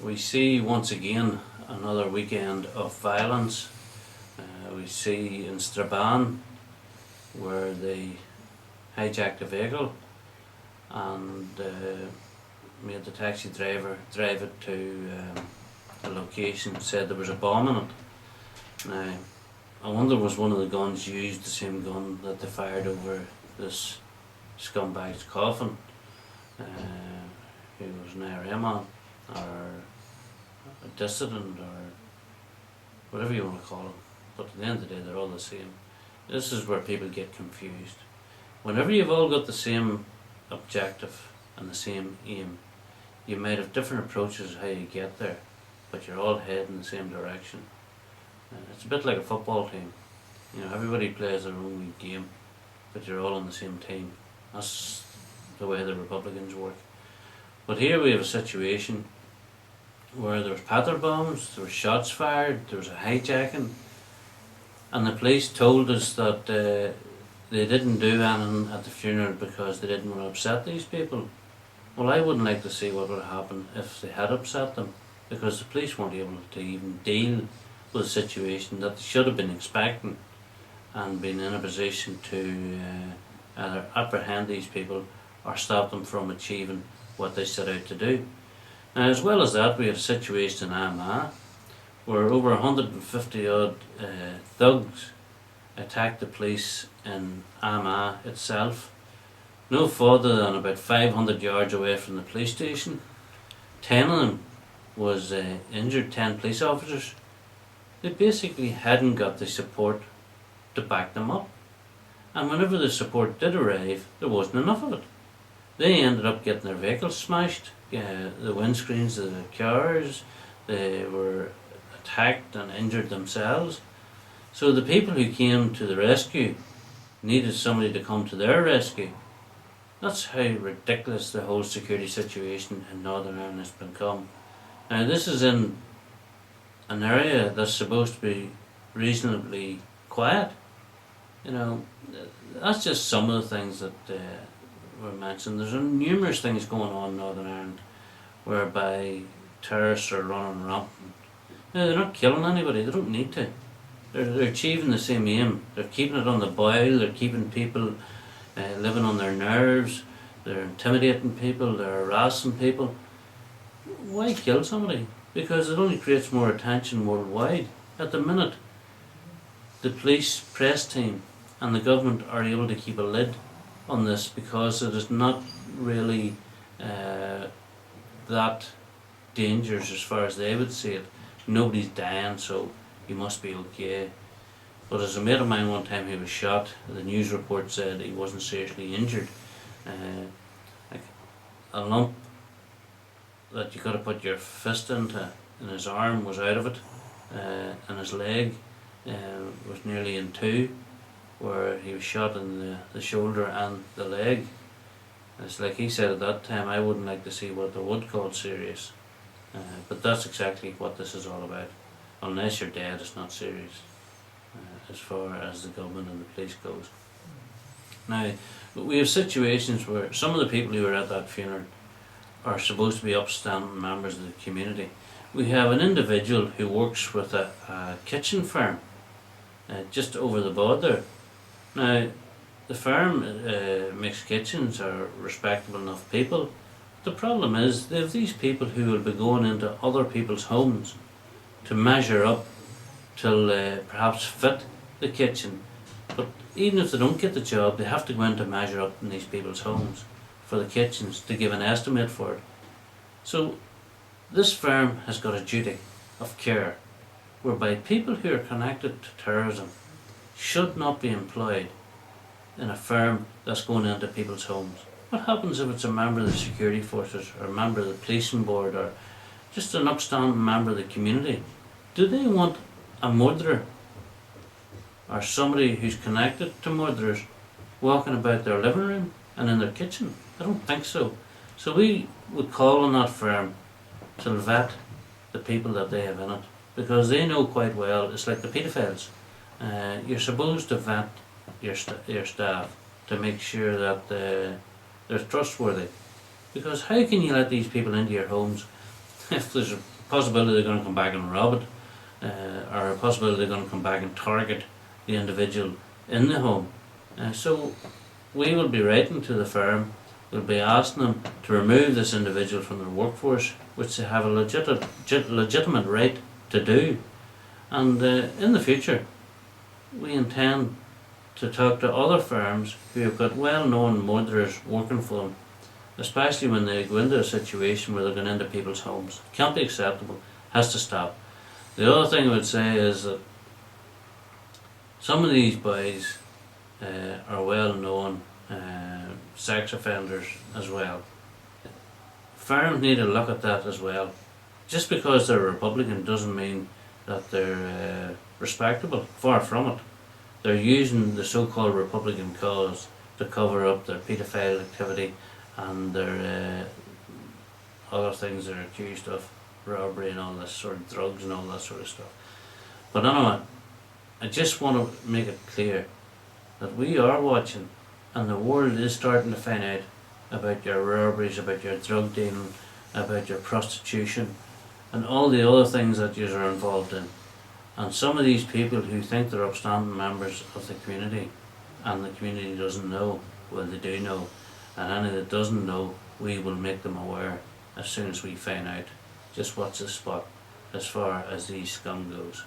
We see once again another weekend of violence. We see in Strabane where they hijacked a vehicle and made the taxi driver drive it to a location, said there was a bomb in it. Now, I wonder was one of the guns used the same gun that they fired over this scumbag's coffin, who was an IRA man or a dissident or whatever you want to call them. But at the end of the day, they're all the same. This is where people get confused. Whenever you've all got the same objective and the same aim, you might have different approaches how you get there, but you're all heading in the same direction. It's a bit like a football team. You know, everybody plays their own wee game, but you're all on the same team. That's the way the Republicans work. But here we have a situation where there was patter bombs, there were shots fired, there was a hijacking, and the police told us that they didn't do anything at the funeral because they didn't want to upset these people. Well, I wouldn't like to see what would happen if they had upset them, because the police weren't able to even deal with a situation that they should have been expecting and been in a position to either apprehend these people or stop them from achieving what they set out to do. Now, as well as that, we had a situation in INLA where over 150 odd thugs attacked the police in INLA itself, no further than about 500 yards away from the police station. 10 of them was injured, 10 police officers. They basically hadn't got the support to back them up. And whenever the support did arrive, there wasn't enough of it. They ended up getting their vehicles smashed, the windscreens of the cars, they were attacked and injured themselves. So the people who came to the rescue needed somebody to come to their rescue. That's how ridiculous the whole security situation in Northern Ireland has become. Now, this is in an area that's supposed to be reasonably quiet. You know, that's just some of the things that were mentioned. There's numerous things going on in Northern Ireland whereby terrorists are running rampant. Now, they're not killing anybody, they don't need to. They're achieving the same aim. They're keeping it on the boil, they're keeping people living on their nerves, they're intimidating people, they're harassing people. Why kill somebody? Because it only creates more attention worldwide. At the minute, the police press team and the government are able to keep a lid on this because it is not really that dangerous as far as they would see it. Nobody's dying, so you must be okay. But as a mate of mine one time, he was shot. The news report said he wasn't seriously injured. Like a lump that you could have put your fist into in his arm was out of it, and his leg was nearly in two, where he was shot in the shoulder and the leg. And it's like he said at that time, I wouldn't like to see what they would call serious. But that's exactly what this is all about. Unless you're dead, it's not serious, as far as the government and the police goes. Now, we have situations where some of the people who were at that funeral are supposed to be upstanding members of the community. We have an individual who works with a kitchen firm just over the border. Now, the firm makes kitchens, are respectable enough people. The problem is they have these people who will be going into other people's homes to measure up till perhaps fit the kitchen. But even if they don't get the job, they have to go in to measure up in these people's homes for the kitchens to give an estimate for it. So this firm has got a duty of care whereby people who are connected to terrorism should not be employed in a firm that's going into people's homes. What happens if it's a member of the security forces or a member of the policing board or just an upstanding member of the community? Do they want a murderer or somebody who's connected to murderers walking about their living room and in their kitchen? I don't think so. So we would call on that firm to vet the people that they have in it, because they know quite well, it's like the paedophiles. You're supposed to vet your staff to make sure that they're trustworthy. Because how can you let these people into your homes if there's a possibility they're going to come back and rob it, or a possibility they're going to come back and target the individual in the home. So we will be writing to the firm, we'll be asking them to remove this individual from their workforce, which they have a legitimate right to do. And in the future, we intend to talk to other firms who have got well-known murderers working for them, especially when they go into a situation where they're going into people's homes. It can't be acceptable, has to stop. The other thing I would say is that some of these boys are well-known sex offenders as well. Firms need to look at that as well. Just because they're Republican doesn't mean that they're respectable. Far from it. They're using the so-called Republican cause to cover up their paedophile activity and their other things they're accused of, robbery and all this sort of drugs and all that sort of stuff. But anyway, I just want to make it clear that we are watching, and the world is starting to find out about your robberies, about your drug dealing, about your prostitution, and all the other things that you are involved in. And some of these people who think they're upstanding members of the community, and the community doesn't know, well, they do know, and any that doesn't know, we will make them aware as soon as we find out. Just watch the spot as far as these scum goes.